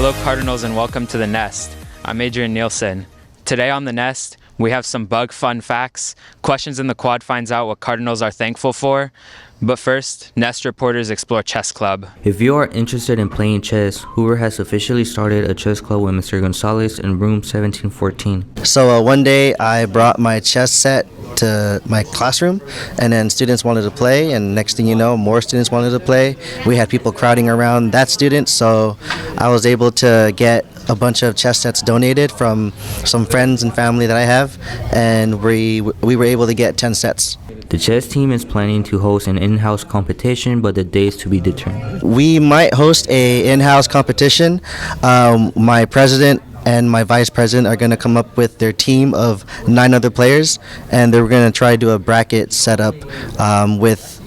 Hello Cardinals and welcome to The Nest. I'm Adrian Nielsen. Today on The Nest, we have some bug fun facts, questions in the quad finds out what Cardinals are thankful for. But first, Nest reporters explore chess club. If you are interested in playing chess, Hoover has officially started a chess club with Mr. Gonzalez in room 1714. So one day I brought my chess set to my classroom, and then students wanted to play, and next thing you know, more students wanted to play. We had people crowding around that student, so I was able to get a bunch of chess sets donated from some friends and family that I have, and we were able to get 10 sets. The chess team is planning to host an in-house competition, but the dates to be determined. We might host a in-house competition. My president and my vice president are going to come up with their team of 9 other players, and they're going to try to do a bracket setup with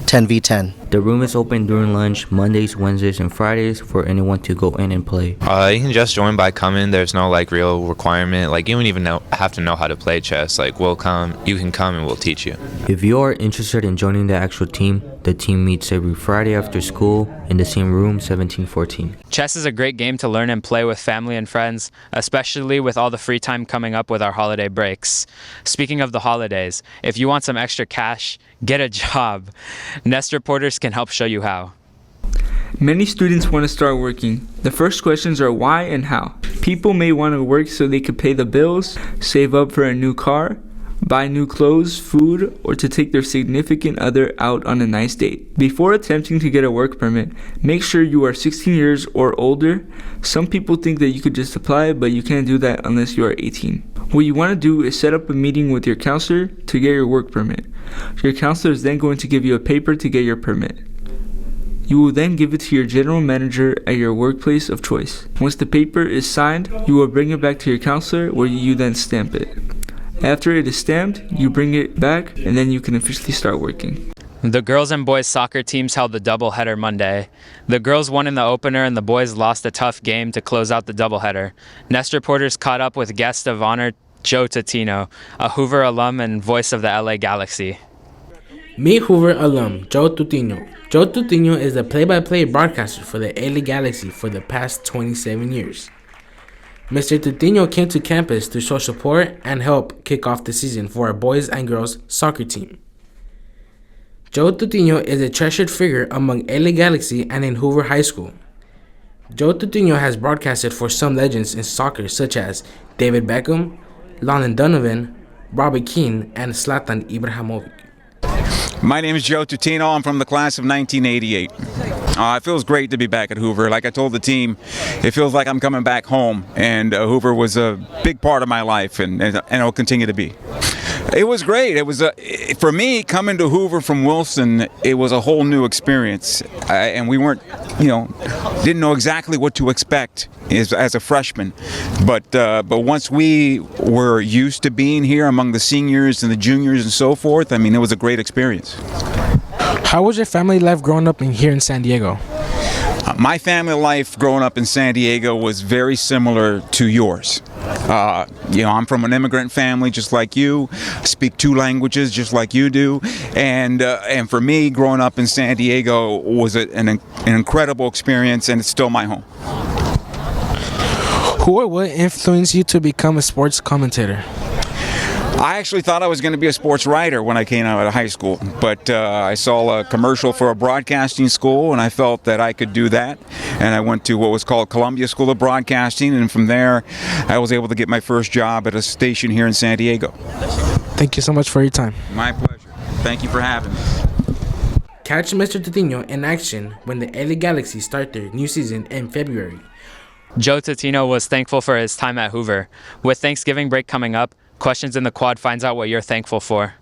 10v10. The room is open during lunch, Mondays, Wednesdays, and Fridays for anyone to go in and play. You can just join by coming. There's no real requirement. You don't even have to know how to play chess. We'll come, you can come and we'll teach you. If you are interested in joining the actual team, the team meets every Friday after school in the same room, 1714. Chess is a great game to learn and play with family and friends, especially with all the free time coming up with our holiday breaks. Speaking of the holidays, if you want some extra cash, get a job. Nest reporters can help show you how. Many students want to start working. The first questions are why and how. People may want to work so they could pay the bills, save up for a new car, buy new clothes, food, or to take their significant other out on a nice date. Before attempting to get a work permit, make sure you are 16 years or older. Some people think that you could just apply, but you can't do that unless you are 18. What you want to do is set up a meeting with your counselor to get your work permit. Your counselor is then going to give you a paper to get your permit. You will then give it to your general manager at your workplace of choice. Once the paper is signed, you will bring it back to your counselor where you then stamp it. After it is stamped, you bring it back and then you can officially start working. The girls and boys soccer teams held the doubleheader Monday. The girls won in the opener and the boys lost a tough game to close out the doubleheader. Nest reporters caught up with guest of honor Joe Tutino, a Hoover alum and voice of the LA Galaxy. Meet Hoover alum Joe Tutino. Joe Tutino is the play-by-play broadcaster for the LA Galaxy for the past 27 years. Mr. Tutino came to campus to show support and help kick off the season for our boys and girls soccer team. Joe Tutino is a treasured figure among LA Galaxy and in Hoover High School. Joe Tutino has broadcasted for some legends in soccer such as David Beckham, Landon Donovan, Robbie Keane, and Zlatan Ibrahimovic. My name is Joe Tutino. I'm from the class of 1988. It feels great to be back at Hoover. Like I told the team, it feels like I'm coming back home, and Hoover was a big part of my life, and it'll continue to be. It was great. It was for me, coming to Hoover from Wilson. It was a whole new experience, and we weren't, didn't know exactly what to expect as a freshman. But once we were used to being here among the seniors and the juniors and so forth, it was a great experience. How was your family life growing up here in San Diego? My family life growing up in San Diego was very similar to yours. I'm from an immigrant family just like you, speak 2 languages just like you do, and for me, growing up in San Diego was an incredible experience, and it's still my home. Who or what influenced you to become a sports commentator? I actually thought I was going to be a sports writer when I came out of high school, but I saw a commercial for a broadcasting school, and I felt that I could do that, and I went to what was called Columbia School of Broadcasting, and from there I was able to get my first job at a station here in San Diego. Thank you so much for your time. My pleasure. Thank you for having me. Catch Mr. Tutino in action when the LA Galaxy start their new season in February. Joe Tutino was thankful for his time at Hoover. With Thanksgiving break coming up, Questions in the Quad finds out what you're thankful for.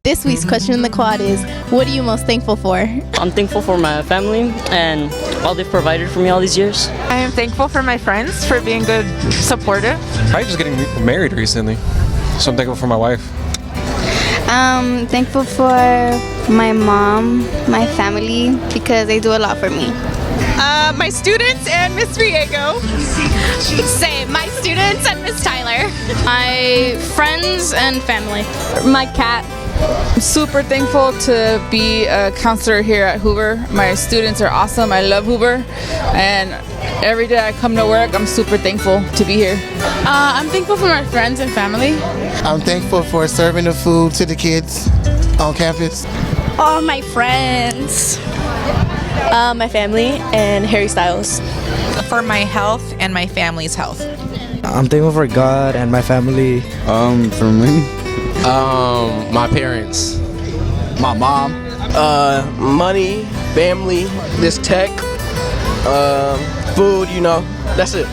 This week's question in the quad is, what are you most thankful for? I'm thankful for my family and all they've provided for me all these years. I am thankful for my friends for being good, supportive. I'm just getting married recently, so I'm thankful for my wife. Thankful for my mom, my family, because they do a lot for me. My students and Miss Riego. Same, my students and Miss Tyler. My friends and family. My cat. I'm super thankful to be a counselor here at Hoover. My students are awesome. I love Hoover. And every day I come to work, I'm super thankful to be here. I'm thankful for my friends and family. I'm thankful for serving the food to the kids on campus. All my friends. My family and Harry Styles. For my health and my family's health. I'm thankful for God and my family. For me? My parents. My mom. Money, family, this tech, food, you know, that's it.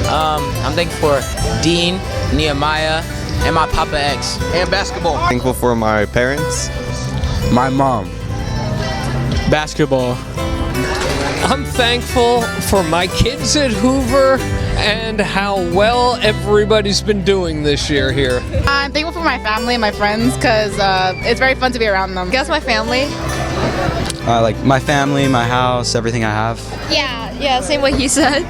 I'm thankful for Dean, Nehemiah, and my Papa X. And basketball. Thankful for my parents. My mom. Basketball. I'm thankful for my kids at Hoover and how well everybody's been doing this year here. I'm thankful for my family and my friends because it's very fun to be around them. Guess my family. Like my family, my house, everything I have. Yeah, same what he said.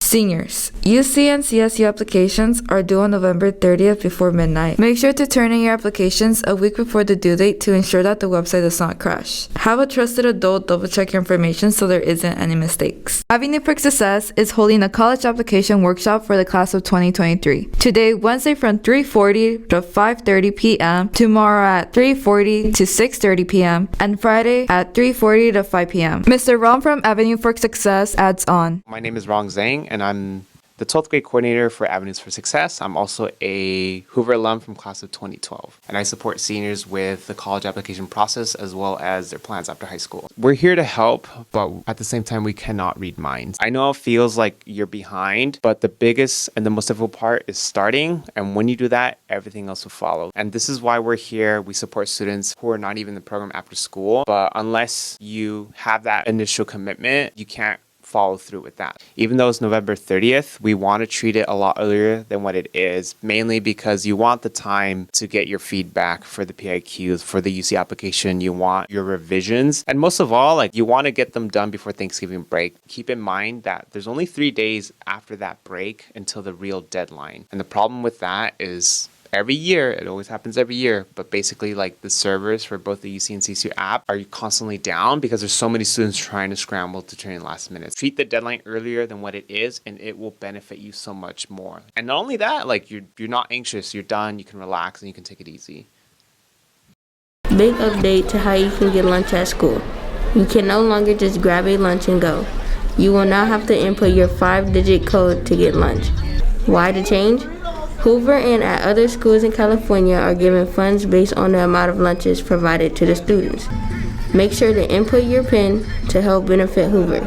Seniors, UC and CSU applications are due on November 30th before midnight. Make sure to turn in your applications a week before the due date to ensure that the website does not crash. Have a trusted adult double check your information so there isn't any mistakes. Avenue for Success is holding a college application workshop for the class of 2023. Today, Wednesday from 3:40 to 5:30 p.m., tomorrow at 3:40 to 6:30 p.m., and Friday at 3:40 to 5 p.m. Mr. Ron from Avenue for Success adds on. My name is Rong Zhang, and I'm the 12th grade coordinator for Avenues for Success. I'm also a Hoover alum from class of 2012, and I support seniors with the college application process as well as their plans after high school. We're here to help, but at the same time, we cannot read minds. I know it feels like you're behind, but the biggest and the most difficult part is starting, and when you do that, everything else will follow. And this is why we're here. We support students who are not even in the program after school, but unless you have that initial commitment, you can't follow through with that. Even though it's November 30th, we want to treat it a lot earlier than what it is, mainly because you want the time to get your feedback for the PIQs, for the UC application, you want your revisions, and most of all, you want to get them done before Thanksgiving break. Keep in mind that there's only 3 days after that break until the real deadline. And the problem with that is every year, it always happens every year, but basically the servers for both the UC and CSU app are constantly down because there's so many students trying to scramble to turn in last minute. Treat the deadline earlier than what it is, and it will benefit you so much more. And not only that, you're not anxious, you're done, you can relax, and you can take it easy. Big update to how you can get lunch at school. You can no longer just grab a lunch and go. You will now have to input your 5-digit code to get lunch. Why the change? Hoover and at other schools in California are giving funds based on the amount of lunches provided to the students. Make sure to input your PIN to help benefit Hoover.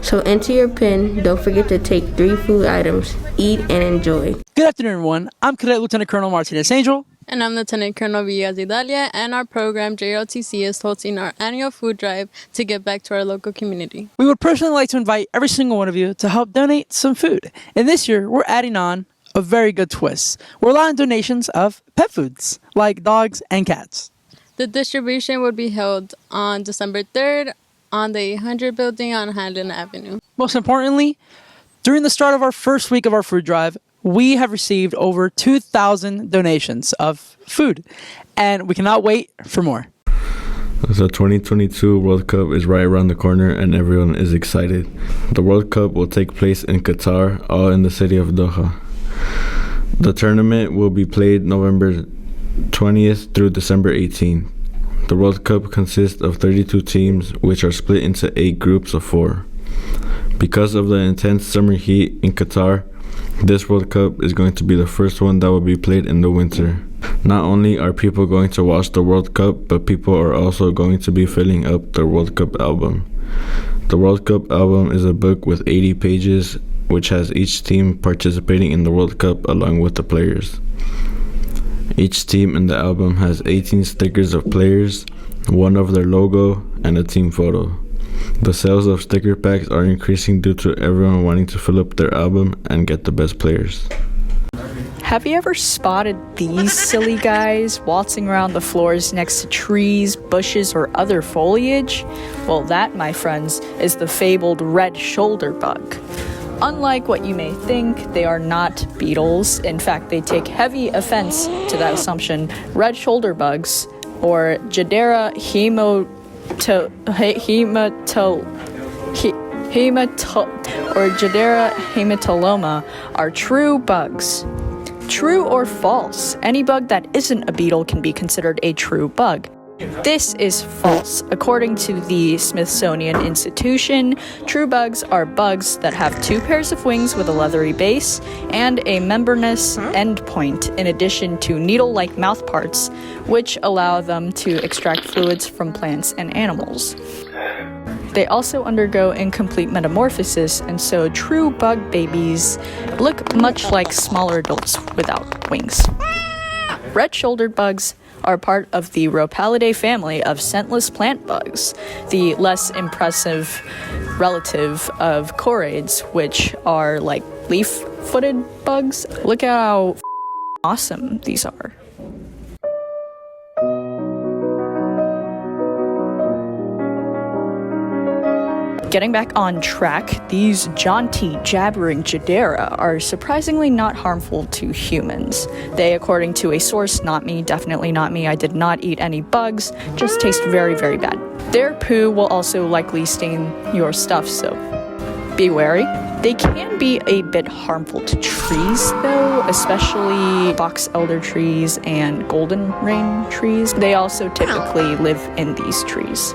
So enter your PIN, don't forget to take 3 food items, eat and enjoy. Good afternoon, everyone. I'm Cadet Lieutenant Colonel Martinez Angel. And I'm Lieutenant Colonel Villegas Idalia, and our program, JROTC, is hosting our annual food drive to give back to our local community. We would personally like to invite every single one of you to help donate some food. And this year, we're adding on a very good twist. We're allowing donations of pet foods, like dogs and cats. The distribution would be held on December 3rd on the 800 building on Highland Avenue. Most importantly, during the start of our first week of our food drive, we have received over 2,000 donations of food, and we cannot wait for more. The 2022 World Cup is right around the corner and everyone is excited. The World Cup will take place in Qatar, all in the city of Doha. The tournament will be played November 20th through December 18th. The World Cup consists of 32 teams, which are split into 8 groups of 4. Because of the intense summer heat in Qatar, this World Cup is going to be the first one that will be played in the winter. Not only are people going to watch the World Cup, but people are also going to be filling up the World Cup album. The World Cup album is a book with 80 pages, which has each team participating in the World Cup along with the players. Each team in the album has 18 stickers of players, one of their logo, and a team photo. The sales of sticker packs are increasing due to everyone wanting to fill up their album and get the best players. Have you ever spotted these silly guys waltzing around the floors next to trees, bushes or other foliage? Well, that, my friends, is the fabled red shoulder bug. Unlike what you may think, they are not beetles. In fact, they take heavy offense to that assumption. Red shoulder bugs, or Jadera hematoloma, are true bugs. True or false? Any bug that isn't a beetle can be considered a true bug. This is false. According to the Smithsonian Institution, true bugs are bugs that have 2 pairs of wings with a leathery base and a membranous endpoint, in addition to needle-like mouthparts, which allow them to extract fluids from plants and animals. They also undergo incomplete metamorphosis, and so true bug babies look much like smaller adults without wings. Red-shouldered bugs are part of the Rhopalidae family of scentless plant bugs, the less impressive relative of choraids, which are like leaf-footed bugs. Look at how awesome these are. Getting back on track, these jaunty, jabbering Jadera are surprisingly not harmful to humans. They, according to a source, not me, definitely not me, I did not eat any bugs, just taste very, very bad. Their poo will also likely stain your stuff, so be wary. They can be a bit harmful to trees, though, especially box elder trees and golden rain trees. They also typically live in these trees.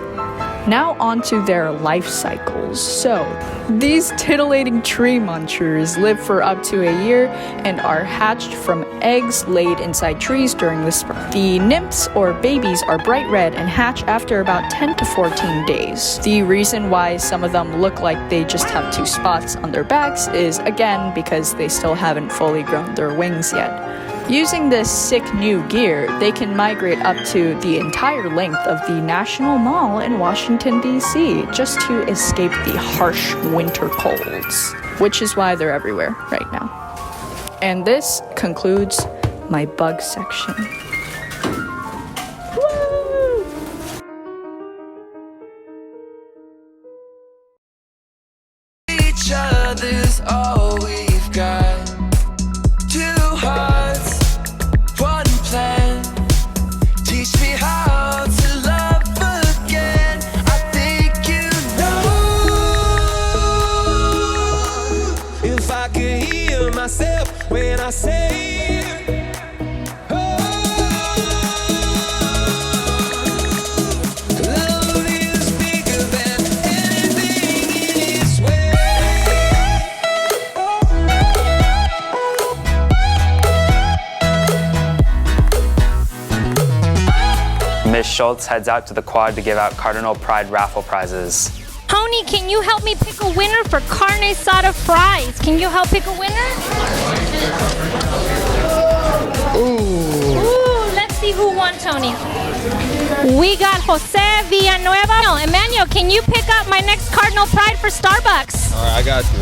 Now on to their life cycles. So, these titillating tree munchers live for up to a year and are hatched from eggs laid inside trees during the spring. The nymphs or babies are bright red and hatch after about 10 to 14 days. The reason why some of them look like they just have 2 spots on their backs is, again, because they still haven't fully grown their wings yet. Using this sick new gear, they can migrate up to the entire length of the National Mall in Washington, D.C., just to escape the harsh winter colds, which is why they're everywhere right now. And this concludes my bug section. Woo! Each other's all we've got. 2 hearts. Teach me how to love again. I think you know. If I could hear myself when I say love is bigger than anything in its way. Ms. Schultz heads out to the quad to give out Cardinal Pride raffle prizes. Tony, can you help me pick a winner for carne asada fries? Can you help pick a winner? Ooh, let's see who won, Tony. We got Jose Villanueva. No, Emmanuel, can you pick up my next Cardinal Pride for Starbucks? All right, I got you.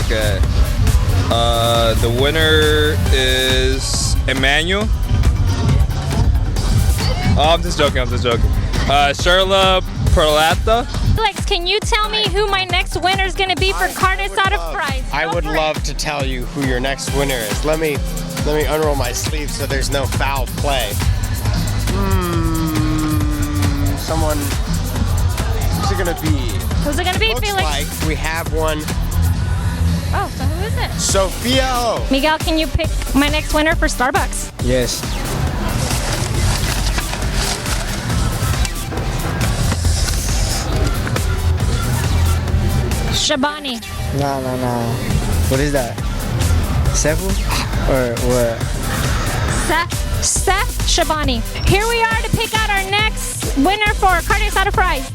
Okay. The winner is Emmanuel. Oh, I'm just joking. Sherla Perlata. Alex, can you tell me who my next winner is going to be for carne asada fries? I would love to tell you who your next winner is. Let me unroll my sleeve so there's no foul play. Someone. Who's it going to be? Who's it going to be, Looks Felix? like we have one. Oh, so who is it? Sophia O. Miguel, can you pick my next winner for Starbucks? Yes. Shabani. No. What is that? Sefu? Or what? Seth Shabani. Here we are to pick out our next winner for carne asada fries.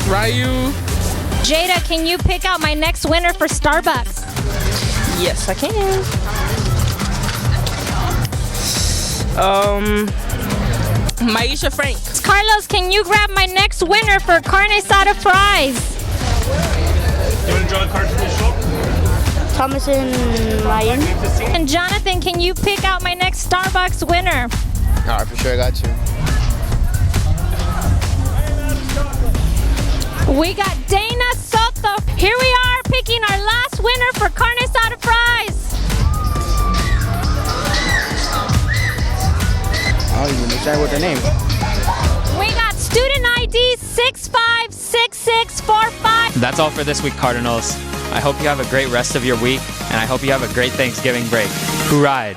Ryu. Jada, can you pick out my next winner for Starbucks? Yes, I can. Maisha Frank. Carlos, can you grab my next winner for carne asada fries? You want to draw a card for the shop? Thomas and Ryan. And Jonathan, can you pick out my next Starbucks winner? All right, for sure, I got you. We got Dana Soto. Here we are picking our last winner for Carne Asada fries. Oh, you understand what the name? We got student ID 656645. That's all for this week, Cardinals. I hope you have a great rest of your week, and I hope you have a great Thanksgiving break. Who ride?